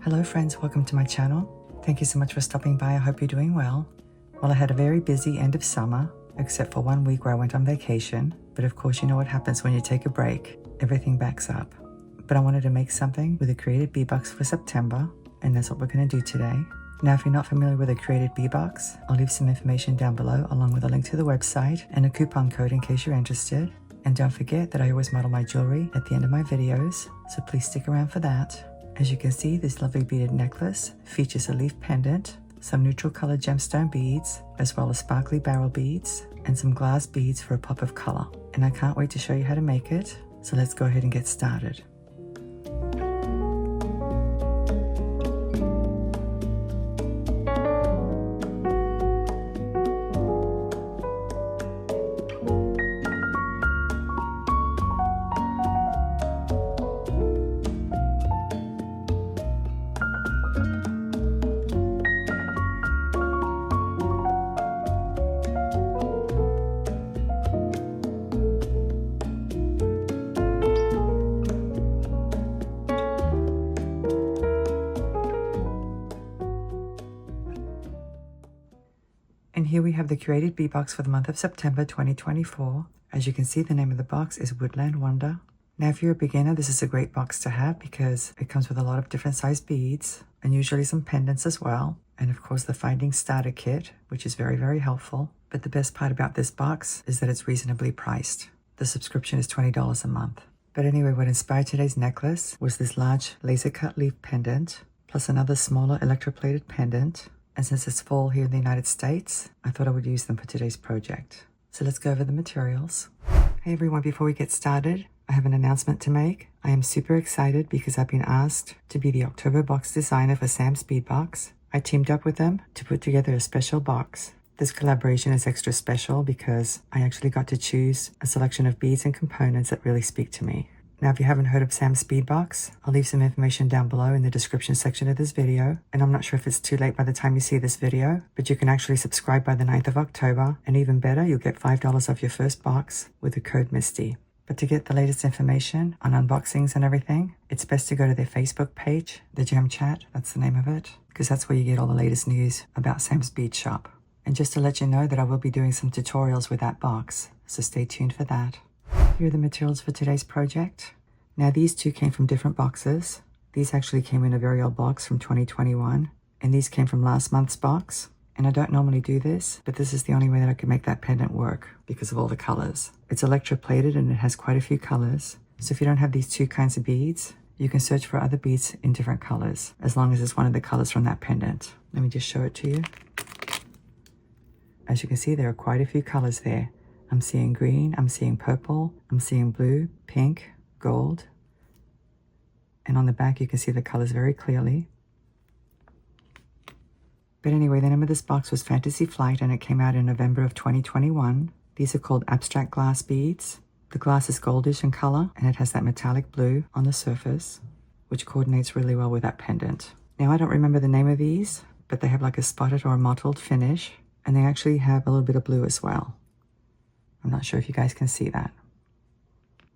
Hello friends, welcome to my channel. Thank you so much for stopping by. I hope you're doing well. Well, I had a very busy end of summer, except for 1 week where I went on vacation. But of course, you know what happens when you take a break. Everything backs up. But I wanted to make something with a Curated Bead Box for September, and that's what we're going to do today. Now, if you're not familiar with a Curated Bead Box, I'll leave some information down below along with a link to the website and a coupon code in case you're interested. And don't forget that I always model my jewelry at the end of my videos, so please stick around for that. As you can see, this lovely beaded necklace features a leaf pendant, some neutral colored gemstone beads, as well as sparkly barrel beads, and some glass beads for a pop of color. And I can't wait to show you how to make it, so let's go ahead and get started. And here we have the Curated Bead Box for the month of September 2024. As you can see, the name of the box is Woodland Wonder. Now, if you're a beginner, this is a great box to have because it comes with a lot of different size beads and usually some pendants as well. And of course, the Finding Starter Kit, which is very, very helpful. But the best part about this box is that it's reasonably priced. The subscription is $20 a month. But anyway, what inspired today's necklace was this large laser cut leaf pendant, plus another smaller electroplated pendant. And since it's fall here in the United States, I thought I would use them for today's project. So let's go over the materials. Hey everyone, before we get started, I have an announcement to make. I am super excited because I've been asked to be the October box designer for Sam's Bead Box. I teamed up with them to put together a special box. This collaboration is extra special because I actually got to choose a selection of beads and components that really speak to me. Now, if you haven't heard of Sam's Bead Box, I'll leave some information down below in the description section of this video. And I'm not sure if it's too late by the time you see this video, but you can actually subscribe by the 9th of October. And even better, you'll get $5 off your first box with the code Misty. But to get the latest information on unboxings and everything, it's best to go to their Facebook page, the Gem Chat, that's the name of it, because that's where you get all the latest news about Sam's Bead Shop. And just to let you know that I will be doing some tutorials with that box, so stay tuned for that. Here are the materials for today's project. Now, these two came from different boxes. These actually came in a very old box from 2021, and these came from last month's box. And I don't normally do this, but this is the only way that I can make that pendant work because of all the colors. It's electroplated and it has quite a few colors. So if you don't have these two kinds of beads, you can search for other beads in different colors, as long as it's one of the colors from that pendant. Let me just show it to you. As you can see, there are quite a few colors there. I'm seeing green, I'm seeing purple, I'm seeing blue, pink, gold. And on the back, you can see the colors very clearly. But anyway, the name of this box was Fantasy Flight, and it came out in November of 2021. These are called abstract glass beads. The glass is goldish in color, and it has that metallic blue on the surface, which coordinates really well with that pendant. Now, I don't remember the name of these, but they have like a spotted or a mottled finish, and they actually have a little bit of blue as well. I'm not sure if you guys can see that.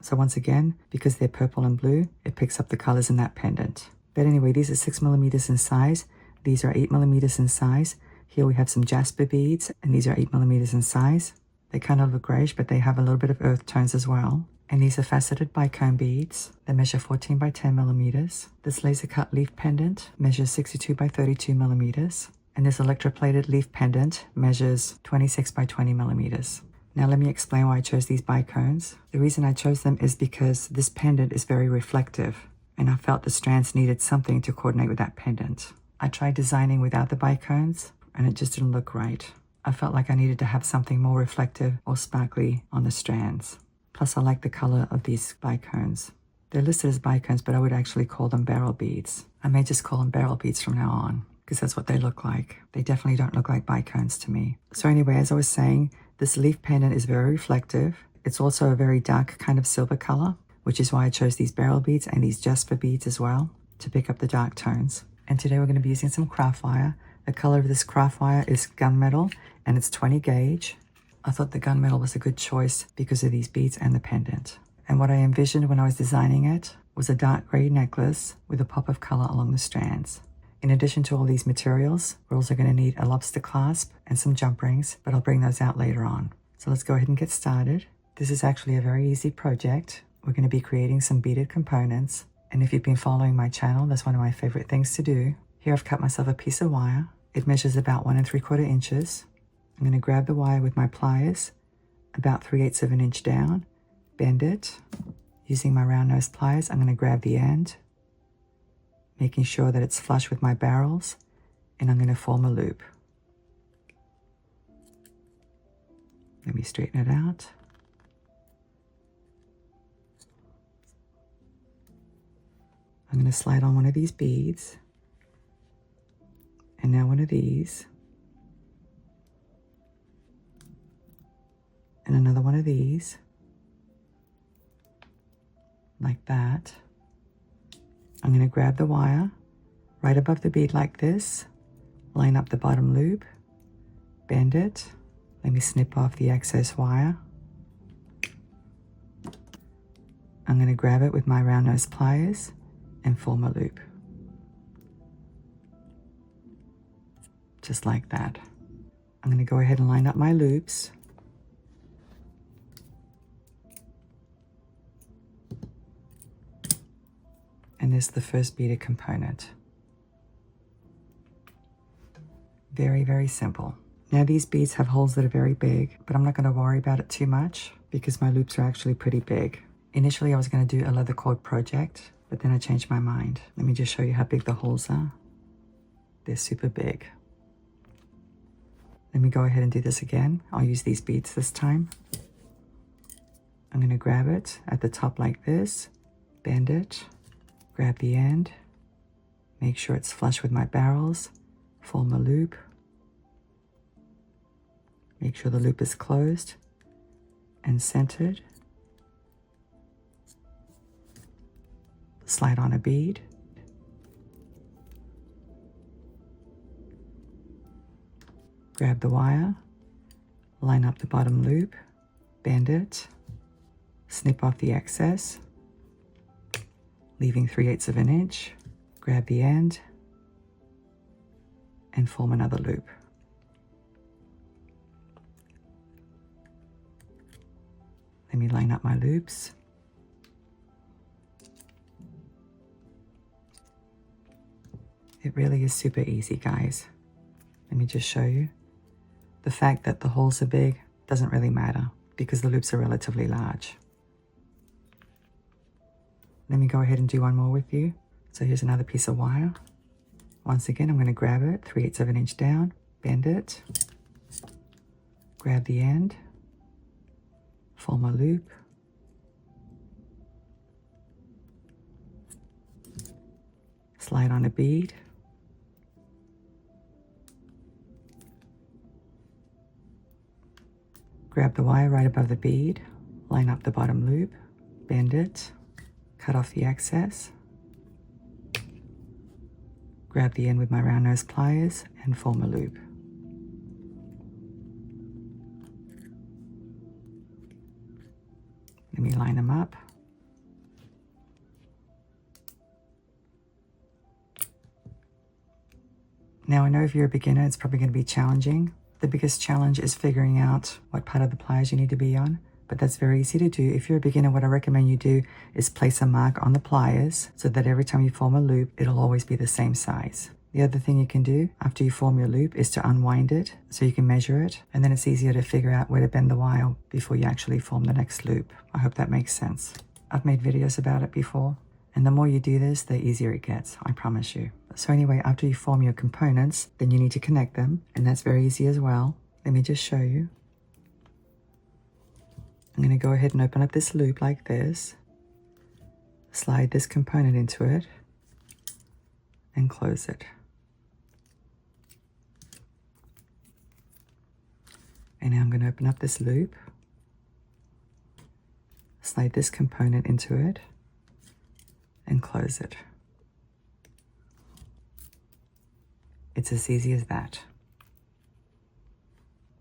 So once again, because they're purple and blue, it picks up the colors in that pendant. But anyway, these are 6mm in size. These are 8mm in size. Here we have some Jasper beads, and these are 8mm in size. They kind of look grayish, but they have a little bit of earth tones as well. And these are faceted bicone beads. They measure 14 by 10mm. This laser cut leaf pendant measures 62 by 32mm. And this electroplated leaf pendant measures 26 by 20mm. Now let me explain why I chose these bicones. The reason I chose them is because this pendant is very reflective, and I felt the strands needed something to coordinate with that pendant. I tried designing without the bicones, and it just didn't look right. I felt like I needed to have something more reflective or sparkly on the strands. Plus, I like the color of these bicones. They're listed as bicones, but I would actually call them barrel beads. I may just call them barrel beads from now on, because that's what they look like. They definitely don't look like bicones to me. So anyway, as I was saying, this leaf pendant is very reflective. It's also a very dark kind of silver color, which is why I chose these barrel beads and these Jasper beads as well to pick up the dark tones. And today we're going to be using some craft wire. The color of this craft wire is gunmetal, and it's 20 gauge. I thought the gunmetal was a good choice because of these beads and the pendant. And what I envisioned when I was designing it was a dark grey necklace with a pop of colour along the strands. In addition to all these materials, we're also going to need a lobster clasp and some jump rings, but I'll bring those out later on. So let's go ahead and get started. This is actually a very easy project. We're going to be creating some beaded components, and if you've been following my channel, that's one of my favourite things to do. Here I've cut myself a piece of wire. It measures about 1 3/4 inches. I'm going to grab the wire with my pliers, about 3/8 of an inch down, bend it. Using my round nose pliers, I'm going to grab the end, making sure that it's flush with my barrels, and I'm going to form a loop. Let me straighten it out. I'm going to slide on one of these beads, and now one of these, and another one of these, like that. I'm going to grab the wire right above the bead like this, line up the bottom loop, bend it. Let me snip off the excess wire. I'm going to grab it with my round nose pliers and form a loop. Just like that. I'm going to go ahead and line up my loops. And this is the first beaded component. Very, very simple. Now these beads have holes that are very big, but I'm not going to worry about it too much because my loops are actually pretty big. Initially I was going to do a leather cord project, but then I changed my mind. Let me just show you how big the holes are. They're super big. Let me go ahead and do this again. I'll use these beads this time. I'm going to grab it at the top like this, bend it, grab the end, make sure it's flush with my barrels, form a loop, make sure the loop is closed and centered, slide on a bead, grab the wire, line up the bottom loop, bend it, snip off the excess, leaving 3/8 of an inch, grab the end, and form another loop. Let me line up my loops. It really is super easy, guys. Let me just show you. The fact that the holes are big doesn't really matter because the loops are relatively large. Let me go ahead and do one more with you. So here's another piece of wire. Once again, I'm going to grab it 3/8 of an inch down, bend it, grab the end, form a loop, slide on a bead, grab the wire right above the bead, line up the bottom loop, bend it, cut off the excess, grab the end with my round nose pliers and form a loop. Let me line them up. Now I know if you're a beginner, it's probably going to be challenging. The biggest challenge is figuring out what part of the pliers you need to be on, but that's very easy to do. If you're a beginner, what I recommend you do is place a mark on the pliers so that every time you form a loop, it'll always be the same size. The other thing you can do after you form your loop is to unwind it so you can measure it, and then it's easier to figure out where to bend the wire before you actually form the next loop. I hope that makes sense. I've made videos about it before, and the more you do this, the easier it gets, I promise you. So anyway, after you form your components, then you need to connect them, and that's very easy as well. Let me just show you. I'm going to go ahead and open up this loop like this, slide this component into it, and close it. And now I'm going to open up this loop, slide this component into it, and close it. It's as easy as that.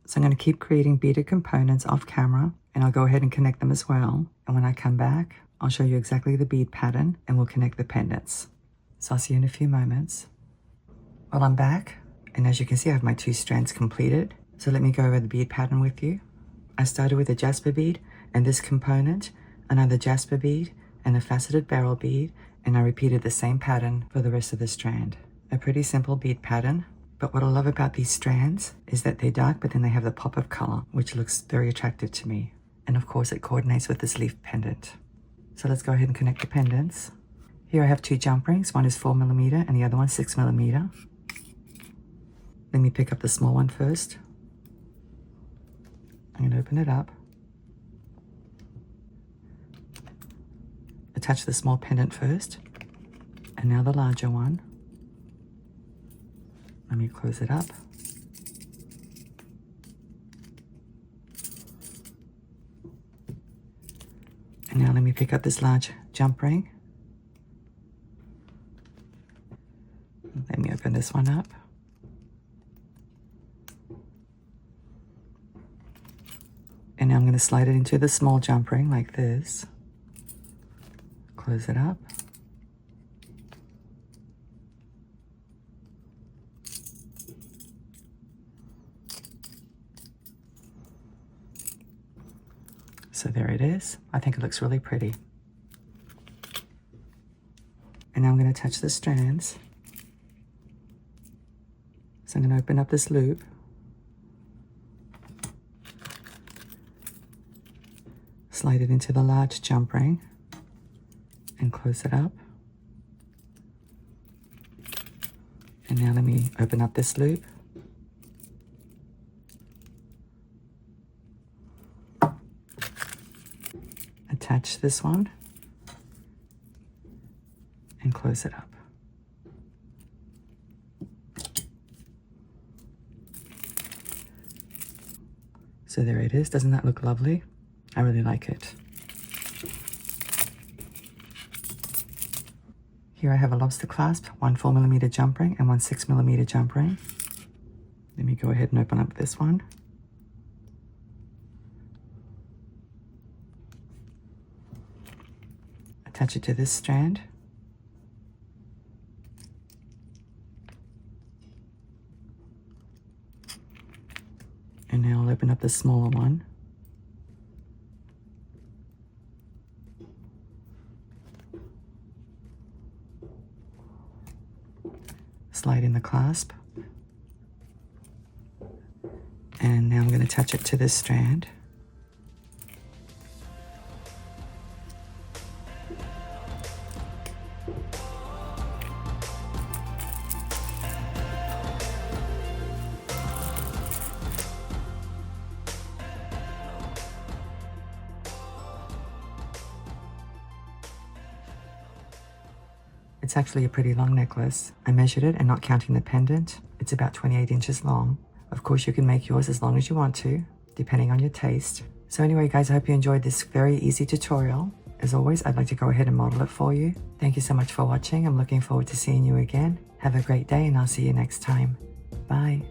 So I'm going to keep creating beaded components off camera, and I'll go ahead and connect them as well. And when I come back, I'll show you exactly the bead pattern and we'll connect the pendants. So I'll see you in a few moments. Well, I'm back, and as you can see, I have my 2 strands completed. So let me go over the bead pattern with you. I started with a Jasper bead and this component, another Jasper bead and a faceted beryl bead, and I repeated the same pattern for the rest of the strand. A pretty simple bead pattern, but what I love about these strands is that they're dark, but then they have the pop of color, which looks very attractive to me. And of course it coordinates with this leaf pendant. So let's go ahead and connect the pendants. Here I have 2 jump rings, one is 4mm and the other one 6mm. Let me pick up the small one first. I'm going to open it up. Attach the small pendant first, and now the larger one. Let me close it up. And now let me pick up this large jump ring. Let me open this one up. And now I'm going to slide it into the small jump ring like this. Close it up. So there it is. I think it looks really pretty. And now I'm going to attach the strands. So I'm going to open up this loop. Slide it into the large jump ring and close it up. And now let me open up this loop. Attach this one and close it up. So there it is. Doesn't that look lovely? I really like it. Here I have a lobster clasp, 1 4mm jump ring and 1 6mm jump ring. Let me go ahead and open up this one. Attach it to this strand. And now I'll open up the smaller one. Slide in the clasp. And now I'm going to attach it to this strand. It's actually a pretty long necklace. I measured it and not counting the pendant. It's about 28 inches long. Of course, you can make yours as long as you want to, depending on your taste. So anyway, guys, I hope you enjoyed this very easy tutorial. As always, I'd like to go ahead and model it for you. Thank you so much for watching. I'm looking forward to seeing you again. Have a great day and I'll see you next time. Bye.